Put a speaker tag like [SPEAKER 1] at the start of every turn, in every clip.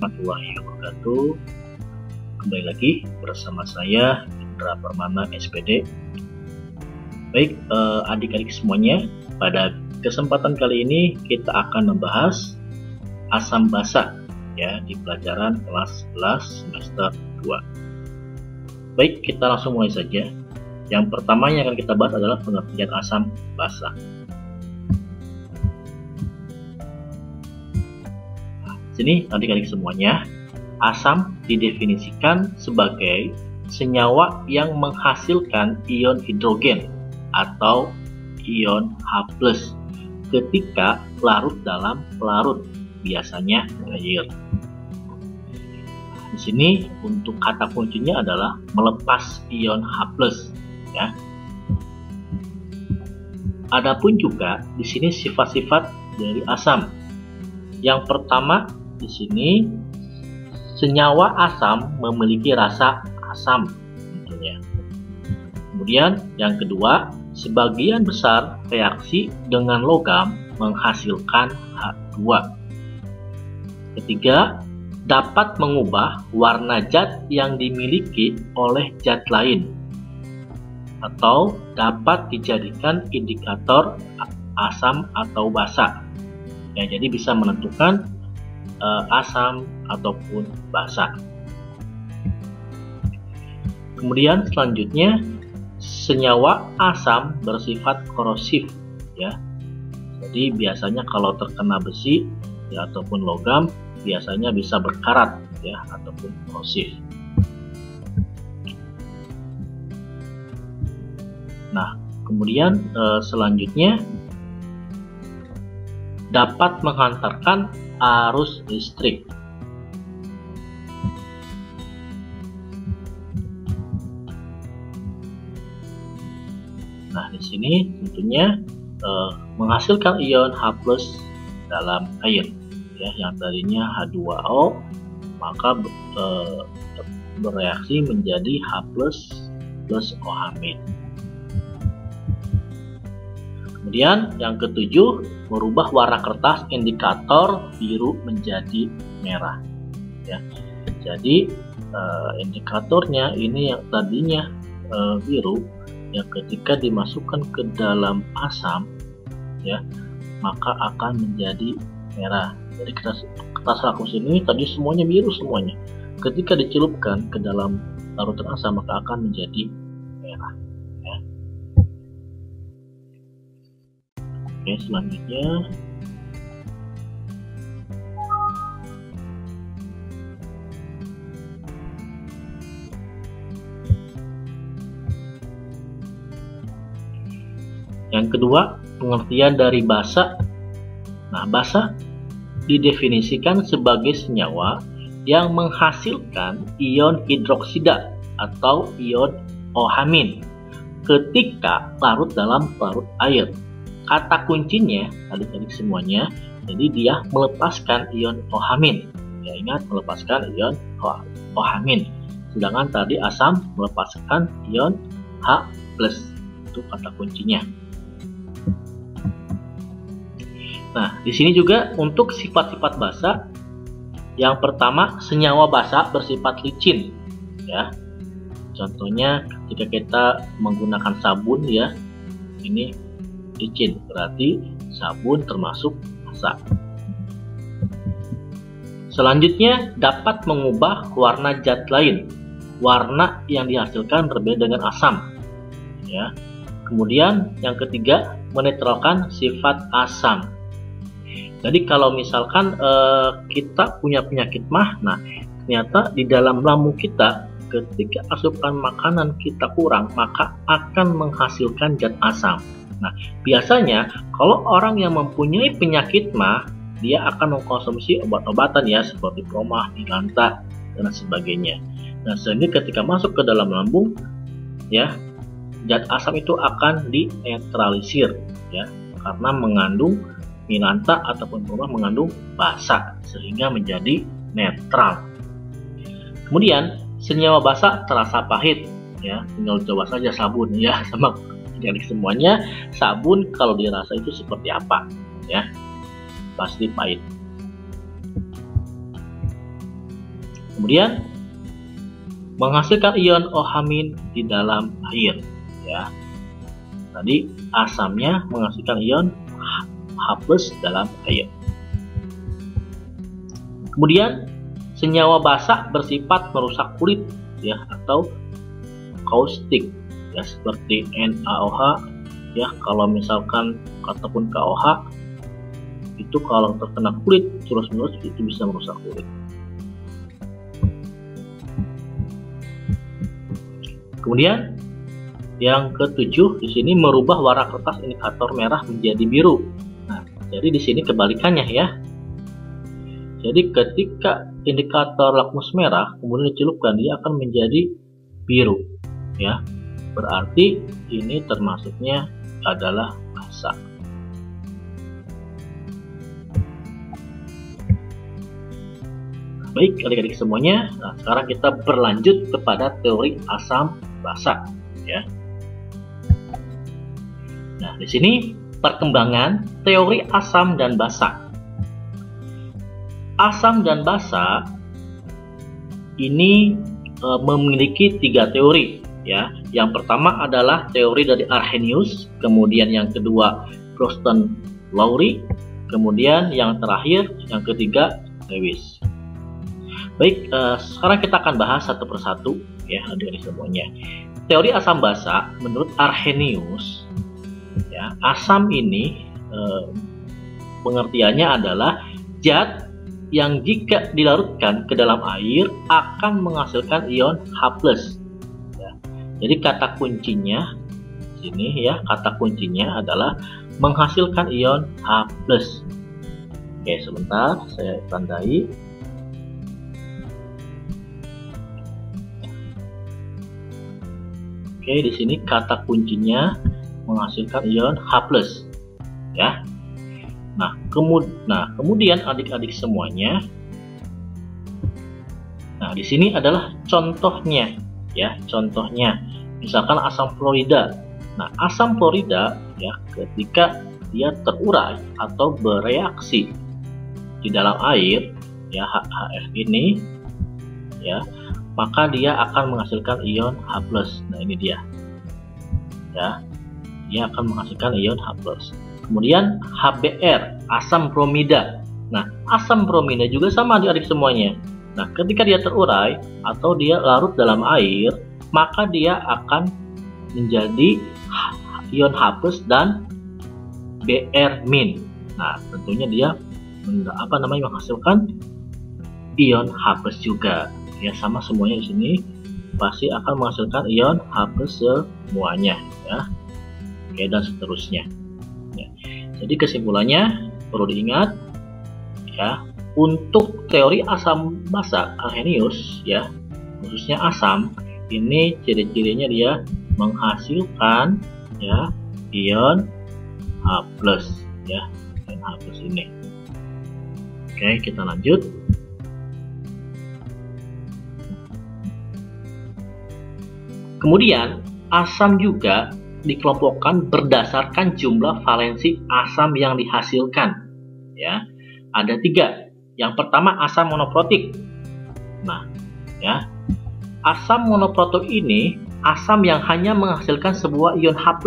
[SPEAKER 1] warahmatullahi wabarakatuh. Kembali lagi bersama saya Indra Permana SPD. Baik adik-adik semuanya, pada kesempatan kali ini kita akan membahas asam basa ya di pelajaran kelas 11 semester 2. Baik, kita langsung mulai saja. Yang pertama yang akan kita bahas adalah pengertian asam basa. Sini adik-adik semuanya, asam didefinisikan sebagai senyawa yang menghasilkan ion hidrogen atau ion H+ ketika larut dalam pelarut, biasanya air. Di sini untuk kata kuncinya adalah melepas ion H+ ya. Adapun juga di sini sifat-sifat dari asam. Yang pertama di sini senyawa asam memiliki rasa asam tentunya. Kemudian yang kedua, sebagian besar reaksi dengan logam menghasilkan H2. Ketiga, dapat mengubah warna zat yang dimiliki oleh zat lain atau dapat dijadikan indikator asam atau basa. Ya, jadi bisa menentukan asam ataupun basa. Kemudian selanjutnya, senyawa asam bersifat korosif ya. Jadi biasanya kalau terkena besi ya ataupun logam biasanya bisa berkarat ya ataupun korosif. Nah, kemudian selanjutnya dapat menghantarkan arus listrik. Nah, di sini tentunya menghasilkan ion H+ dalam air ya, yang tadinya H2O maka bereaksi menjadi H+ plus OH-. Kemudian yang ketujuh, merubah warna kertas indikator biru menjadi merah ya. Jadi indikatornya ini yang tadinya biru ya, ketika dimasukkan ke dalam asam ya maka akan menjadi merah. Jadi kertas rakus ini tadi semuanya biru semuanya, ketika dicelupkan ke dalam larutan asam maka akan menjadi merah ya. Oke, selanjutnya yang kedua, pengertian dari basa. Nah, basa didefinisikan sebagai senyawa yang menghasilkan ion hidroksida atau ion OH- ketika larut dalam pelarut air. Kata kuncinya adik-adik semuanya, jadi dia melepaskan ion OH-. Ya, ingat, melepaskan ion OH-. Sedangkan tadi asam melepaskan ion H+. Itu kata kuncinya. Nah, di sini juga untuk sifat-sifat basa. Yang pertama, senyawa basa bersifat licin ya. Contohnya ketika kita menggunakan sabun ya, ini licin, berarti sabun termasuk basa. Selanjutnya, dapat mengubah warna zat lain. Warna yang dihasilkan berbeda dengan asam ya. Kemudian yang ketiga, menetralkan sifat asam. Jadi kalau misalkan kita punya penyakit MAH, nah ternyata di dalam lambung kita ketika asupan makanan kita kurang maka akan menghasilkan zat asam. Nah, biasanya kalau orang yang mempunyai penyakit MAH, dia akan mengkonsumsi obat-obatan ya seperti Promah, Milanta dan sebagainya. Nah, sehingga ketika masuk ke dalam lambung ya, zat asam itu akan dinetralisir ya, karena mengandung Milanta ataupun Promah mengandung basa sehingga menjadi netral. Kemudian senyawa basa terasa pahit ya, tinggal coba saja sabun ya, sama jadi semuanya sabun kalau dirasa itu seperti apa ya, pasti pahit. Kemudian menghasilkan ion OH- di dalam air, ya. Tadi asamnya menghasilkan ion H+ dalam air. Kemudian senyawa basa bersifat merusak kulit, ya, atau kaustik, ya, seperti NaOH, ya. Kalau misalkan ataupun KOH itu kalau terkena kulit terus-menerus itu bisa merusak kulit. Kemudian yang ketujuh di sini merubah warna kertas indikator merah menjadi biru. Nah, jadi di sini kebalikannya, ya. Jadi ketika indikator lakmus merah kemudian dicelupkan, dia akan menjadi biru, ya. Berarti ini termasuknya adalah basa. Baik adik-adik semuanya, nah, sekarang kita berlanjut kepada teori asam basa, ya. Nah, di sini perkembangan teori asam dan basa. Asam dan basa ini memiliki 3 teori, ya. Yang pertama adalah teori dari Arrhenius, kemudian yang kedua Frosten-Lowry, kemudian yang terakhir, yang ketiga Lewis. Baik, sekarang kita akan bahas satu persatu, ya, adik-adik semuanya. Teori asam basa menurut Arrhenius, ya, asam ini pengertiannya adalah zat yang jika dilarutkan ke dalam air akan menghasilkan ion H+. Ya. Jadi kata kuncinya sini, ya, kata kuncinya adalah menghasilkan ion H+. Oke, sebentar saya tandai. Oke, di sini kata kuncinya menghasilkan ion H+, ya. Nah, kemudian adik-adik semuanya, nah di sini adalah contohnya, ya, contohnya. Misalkan asam fluorida. Nah, asam fluorida, ya, ketika dia terurai atau bereaksi di dalam air, ya, HF ini, ya, maka dia akan menghasilkan ion H+. Nah, ini dia, ya, dia akan menghasilkan ion H+. Kemudian HBr, asam bromida. Nah, asam bromida juga sama adik-adik semuanya. Nah, ketika dia terurai atau dia larut dalam air, maka dia akan menjadi ion H+ dan Br-. Nah, tentunya dia menghasilkan ion H+ juga. Ya, sama semuanya di sini pasti akan menghasilkan ion H+ semuanya, ya. Oke, dan seterusnya. Ya. Jadi kesimpulannya perlu diingat, ya, untuk teori asam basa Arrhenius, ya, khususnya asam ini ciri-cirinya dia menghasilkan, ya, ion H+, ya, ion H+ ini. Oke, kita lanjut. Kemudian asam juga dikelompokkan berdasarkan jumlah valensi asam yang dihasilkan, ya. Ada 3. Yang pertama asam monoprotik. Nah, ya, asam monoprotik ini asam yang hanya menghasilkan sebuah ion H+.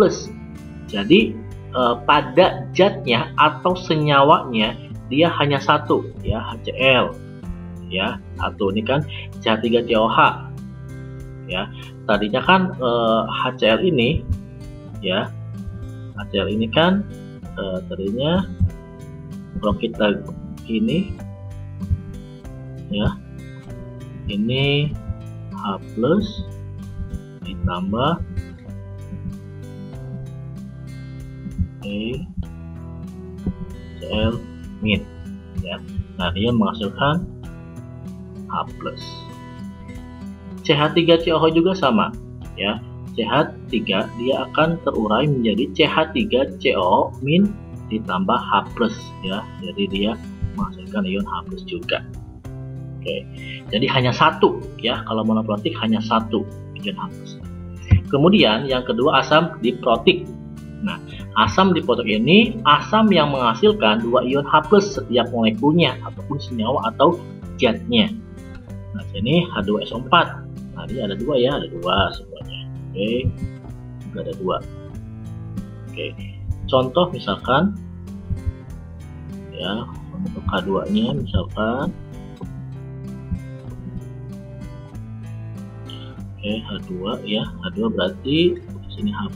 [SPEAKER 1] Jadi pada zatnya atau senyawanya dia hanya satu, ya, HCl, ya, satu. Ini kan CH3COH, ya. Tadinya kan HCl ini, ya, HCl ini kan tadinya kalau kita ini, ya, ini H+ ditambah HCl-, ya. Nah, dia menghasilkan H+. CH3COH juga sama, ya. CH3 dia akan terurai menjadi CH3CO- ditambah H+, ya. Jadi dia menghasilkan ion H+ juga. Oke. Jadi hanya satu, ya. Kalau monoprotik hanya satu ion H+. Kemudian yang kedua asam diprotik. Nah, asam diprotik ini asam yang menghasilkan 2 ion H+ setiap molekulnya ataupun senyawa atau zatnya. Nah, Ini H2SO4. Nah, ini ada 2 ya, ada 2 semuanya. Oke, juga ada 2. Oke, contoh misalkan ya untuk H2-nya misalkan H2 ya, H2 berarti di sini H+.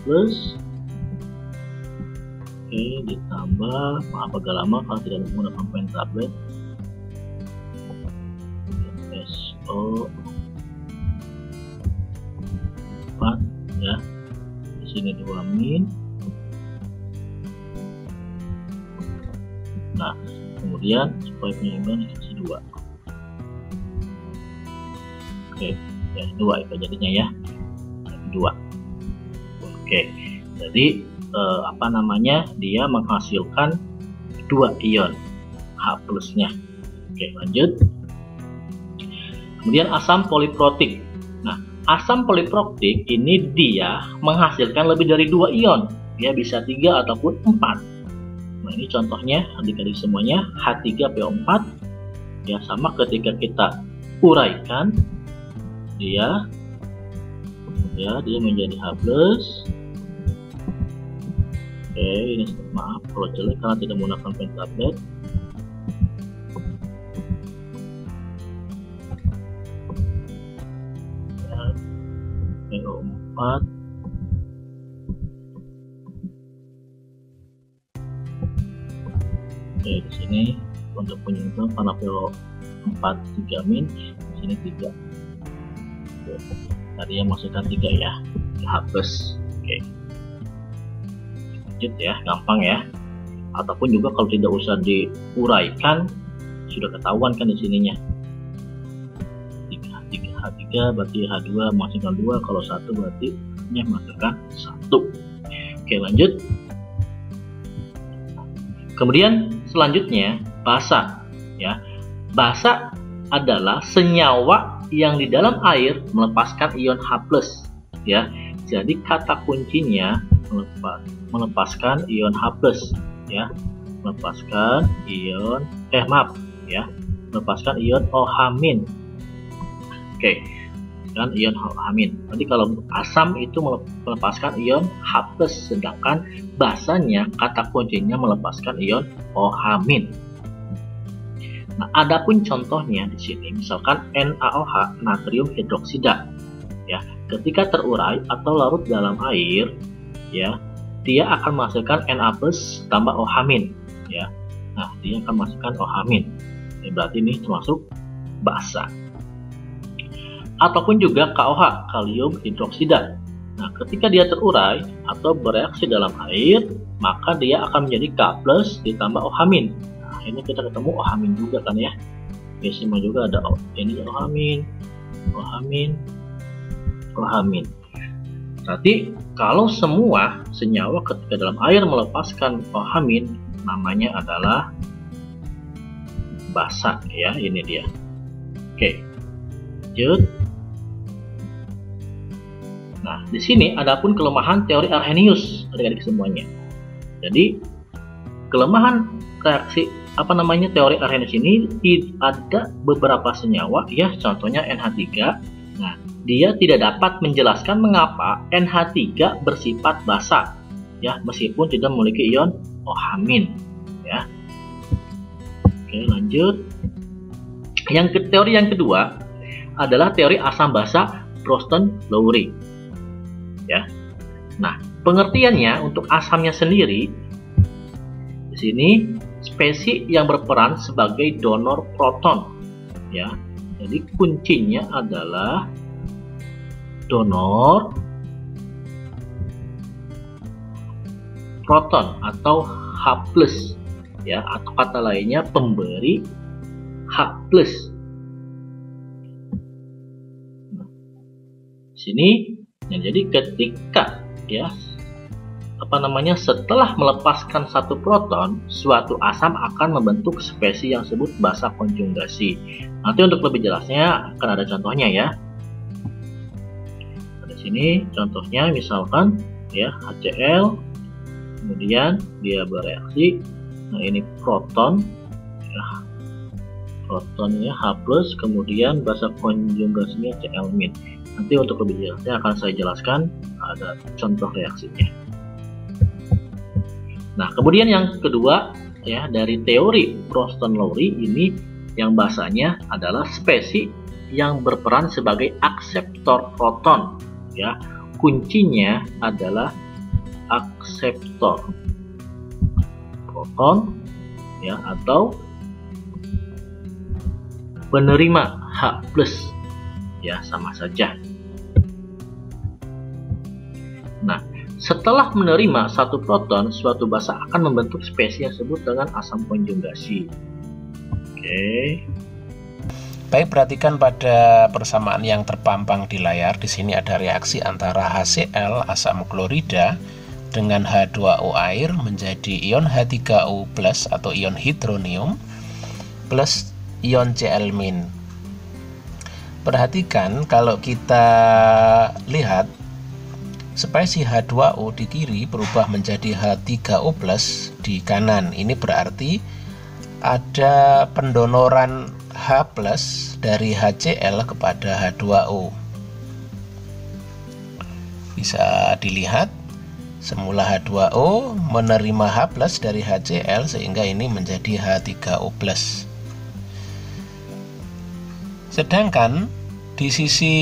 [SPEAKER 1] Ditambah, maaf agak lama kalau tidak menggunakan pen tablet, SO4 ya, di sini 2 min. Nah, kemudian supaya penyeimbang dikasih 2. Oke, ya 2 itu jadinya ya, 2. Oke, jadi dia menghasilkan 2 ion H plusnya. Oke, lanjut. Kemudian asam poliprotik. Nah, asam poliprotik ini dia menghasilkan lebih dari 2 ion, dia bisa 3 ataupun 4. Nah, ini contohnya adik-adik semuanya, H3PO4 ya, sama ketika kita uraikan dia menjadi H+. Oke, ini maaf kalau jelek karena tidak menggunakan pen tablet. PO4 oke, di sini untuk penyeimbang karena PO4 3 min, di sini 3. Oke, tadi yang masukkan 3 ya, H+. Oke, lanjut ya, gampang ya. Ataupun juga kalau tidak usah diuraikan sudah ketahuan kan di sininya. H3 berarti H2 menghasilkan 2, kalau 1 berarti menghasilkan 1. Oke, lanjut. Kemudian selanjutnya basa ya. Basa adalah senyawa yang di dalam air melepaskan ion H+ ya. Jadi kata kuncinya melepaskan ion H+ ya. Melepaskan ion melepaskan ion OH-. Oke, dan ion OH-. Nanti kalau asam itu melepaskan ion H+, sedangkan basanya kata kuncinya melepaskan ion OH-. Nah, adapun contohnya di sini misalkan NaOH, natrium hidroksida ya, ketika terurai atau larut dalam air ya, dia akan menghasilkan Na+ tambah OH- ya. Nah, dia akan menghasilkan OH-. Ini berarti ini termasuk basa. Ataupun juga KOH, kalium hidroksida. Nah, ketika dia terurai atau bereaksi dalam air, maka dia akan menjadi K+ ditambah OH-. Nah, ini kita ketemu OH- juga kan ya. Biasanya juga ada ini OH-, OH-. Berarti kalau semua senyawa ketika dalam air melepaskan OH-, namanya adalah basa ya, ini dia. Oke, lanjut. Nah, di sini adapun kelemahan teori Arrhenius adik-adik semuanya. Jadi kelemahan reaksi teori Arrhenius ini ada beberapa senyawa ya, contohnya NH3. Nah, dia tidak dapat menjelaskan mengapa NH3 bersifat basa ya, meskipun tidak memiliki ion OH- ya. Oke, lanjut. Teori yang kedua adalah teori asam basa Bronsted-Lowry ya. Nah, pengertiannya untuk asamnya sendiri di sini spesies yang berperan sebagai donor proton ya. Jadi kuncinya adalah donor proton atau H+ ya, atau kata lainnya pemberi H+. Di sini ya, jadi ketika ya setelah melepaskan satu proton, suatu asam akan membentuk spesies yang disebut basa konjugasi. Nanti untuk lebih jelasnya akan ada contohnya ya. Di sini contohnya misalkan ya HCl, kemudian dia bereaksi. Nah, ini proton ya, protonnya H+, kemudian basa konjugasinya Cl-. Nanti untuk lebih jelasnya akan saya jelaskan ada contoh reaksinya. Nah, kemudian yang kedua ya, dari teori Bronston-Lowry ini yang bahasanya adalah spesies yang berperan sebagai akseptor proton ya. Kuncinya adalah akseptor proton ya, atau penerima H+ ya, sama saja. Nah, setelah menerima satu proton, suatu basa akan membentuk spesies yang disebut dengan asam konjugasi. Oke.
[SPEAKER 2] Baik, perhatikan pada persamaan yang terpampang di layar. Di sini ada reaksi antara HCl asam klorida dengan H2O air menjadi ion H3O+ atau ion hidronium plus ion Cl-. Perhatikan kalau kita lihat spesies H2O di kiri berubah menjadi H3O+ di kanan. Ini berarti ada pendonoran H+ dari HCl kepada H2O. Bisa dilihat semula H2O menerima H+ dari HCl sehingga ini menjadi H3O+. Sedangkan di sisi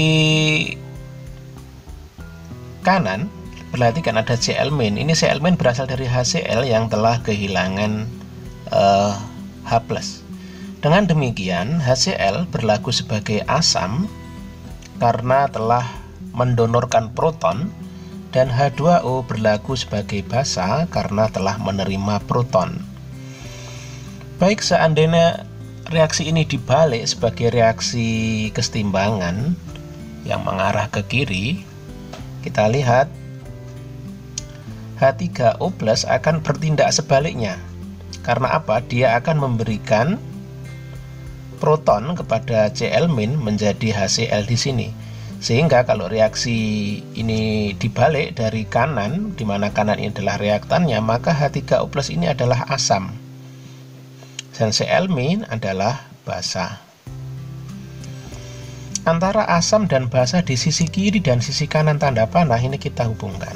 [SPEAKER 2] kanan perhatikan ada Cl-. Ini Cl- berasal dari HCl yang telah kehilangan H+. Dengan demikian HCl berlaku sebagai asam karena telah mendonorkan proton, dan H2O berlaku sebagai basa karena telah menerima proton. Baik, seandainya reaksi ini dibalik sebagai reaksi kesetimbangan yang mengarah ke kiri, kita lihat H3O+ akan bertindak sebaliknya. Karena apa? Dia akan memberikan proton kepada Cl- menjadi HCl di sini. Sehingga kalau reaksi ini dibalik dari kanan, di mana kanan ini adalah reaktannya, maka H3O+ ini adalah asam dan Cl- adalah basa. Antara asam dan basa di sisi kiri dan sisi kanan tanda panah ini kita hubungkan.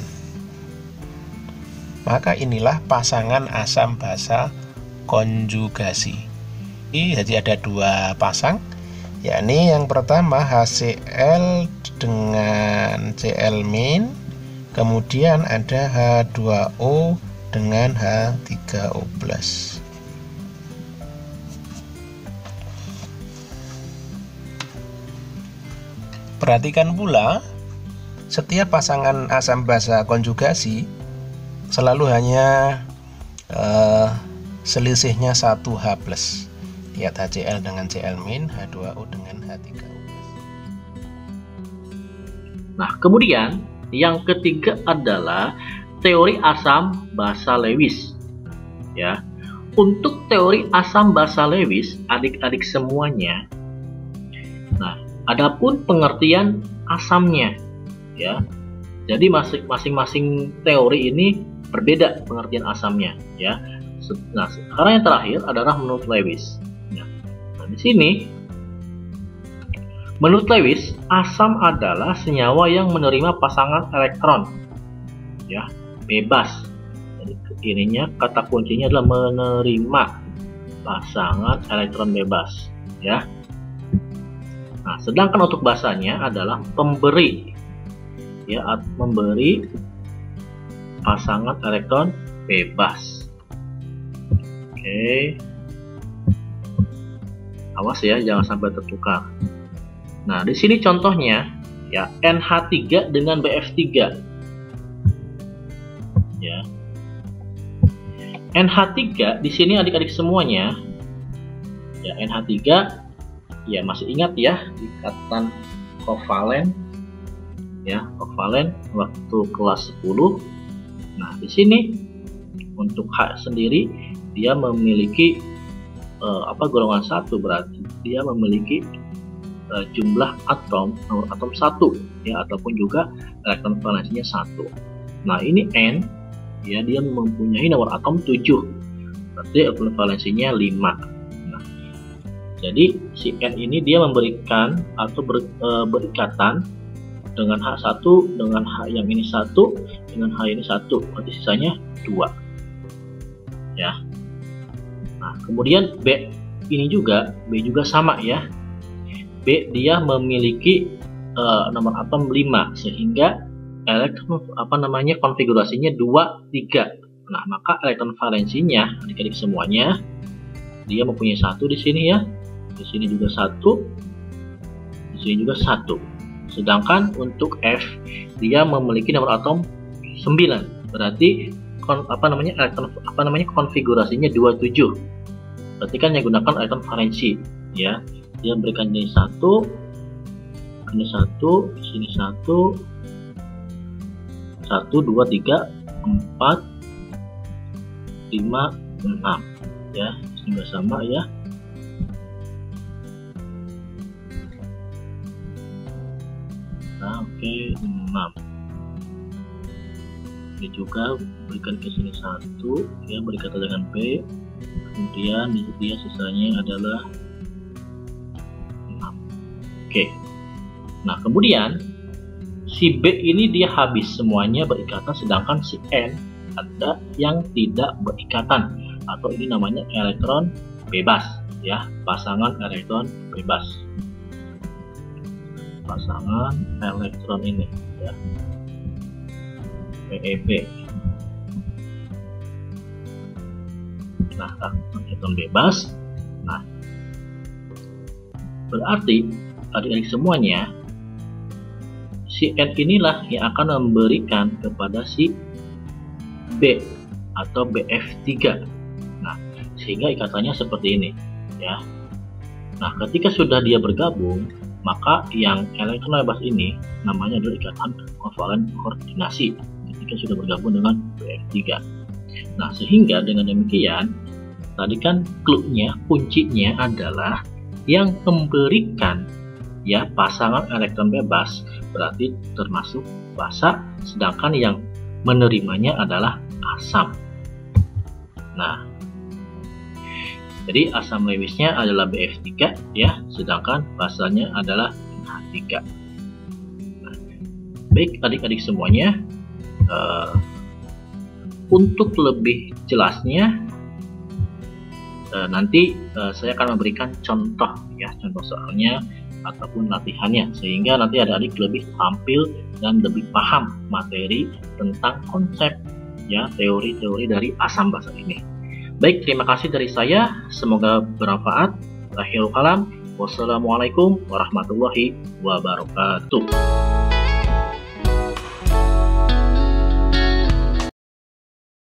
[SPEAKER 2] Maka inilah pasangan asam basa konjugasi. Jadi ada dua pasang, yakni yang pertama HCl dengan Cl-, kemudian ada H2O dengan H3O+. Perhatikan pula, setiap pasangan asam basa konjugasi selalu hanya selisihnya 1 H+. Lihat HCl dengan Cl-, H2O dengan H3O+.
[SPEAKER 1] Nah, kemudian yang ketiga adalah teori asam basa Lewis. Ya. Untuk teori asam basa Lewis, adik-adik semuanya, nah, adapun pengertian asamnya, ya. Jadi masing-masing teori ini berbeda pengertian asamnya, ya. Nah, sekarang yang terakhir adalah menurut Lewis. Nah, di sini menurut Lewis, asam adalah senyawa yang menerima pasangan elektron, ya, bebas. Jadi ininya kata kuncinya adalah menerima pasangan elektron bebas, ya. Nah, sedangkan untuk basanya adalah pemberi, ya, memberi pasangan elektron bebas. Oke, awas ya, jangan sampai tertukar. Nah, di sini contohnya, ya, NH3 dengan BF3, ya. NH3 di sini adik-adik semuanya, ya, NH3. Ya, masih ingat ya ikatan kovalen, ya, kovalen waktu kelas 10. Nah, di sini untuk H sendiri dia memiliki golongan 1, berarti dia memiliki jumlah atom, nomor atom 1, ya, ataupun juga elektron valensinya 1. Nah, ini N, ya, dia mempunyai nomor atom 7, berarti elektron valensinya 5. Jadi si N ini dia memberikan atau berikatan dengan H1, dengan H yang ini 1, dengan H ini 1, berarti sisanya 2 ya. Nah kemudian B ini juga, B juga sama ya. B dia memiliki nomor atom 5, sehingga elektron konfigurasinya 2, 3. Nah maka elektron valensinya adik-adik semuanya dia mempunyai 1 di sini ya, di sini juga 1, di sini juga 1. Sedangkan untuk F dia memiliki nomor atom 9, berarti elektron konfigurasinya 27. Berarti kan yang gunakan elektron valensi ya. Dia memberikan ini 1, ini 1, di sini 1, 1, 2, 3, 4, 5, 6 ya, juga sama ya. Nah, oke, 6. Ini juga berikan ke sini 1 ya, berkaitan dengan B. Kemudian dia sisanya adalah 6. Oke. Nah, kemudian si B ini dia habis semuanya berikatan, sedangkan si N ada yang tidak berikatan, atau ini namanya elektron bebas ya, pasangan elektron bebas. Pasangan elektron ini ya, PEB. Nah, elektron bebas. Nah, berarti adik-adik semuanya si N inilah yang akan memberikan kepada si B atau BF3. Nah, sehingga ikatannya seperti ini ya. Nah, ketika sudah dia bergabung, maka yang elektron bebas ini namanya adalah ikatan kovalen koordinasi ketika sudah bergabung dengan BF3. Nah, sehingga dengan demikian tadi kan clue-nya, kuncinya adalah yang memberikan ya pasangan elektron bebas berarti termasuk basa, sedangkan yang menerimanya adalah asam. Nah, jadi asam Lewisnya adalah BF3 ya, sedangkan basanya adalah NH3. Nah, baik adik-adik semuanya, untuk lebih jelasnya nanti saya akan memberikan contoh ya, contoh soalnya ataupun latihannya, sehingga nanti adik-adik lebih tampil dan lebih paham materi tentang konsep ya, teori-teori dari asam basa ini. Baik, terima kasih dari saya, semoga bermanfaat. Akhirul kalam, wassalamualaikum warahmatullahi wabarakatuh.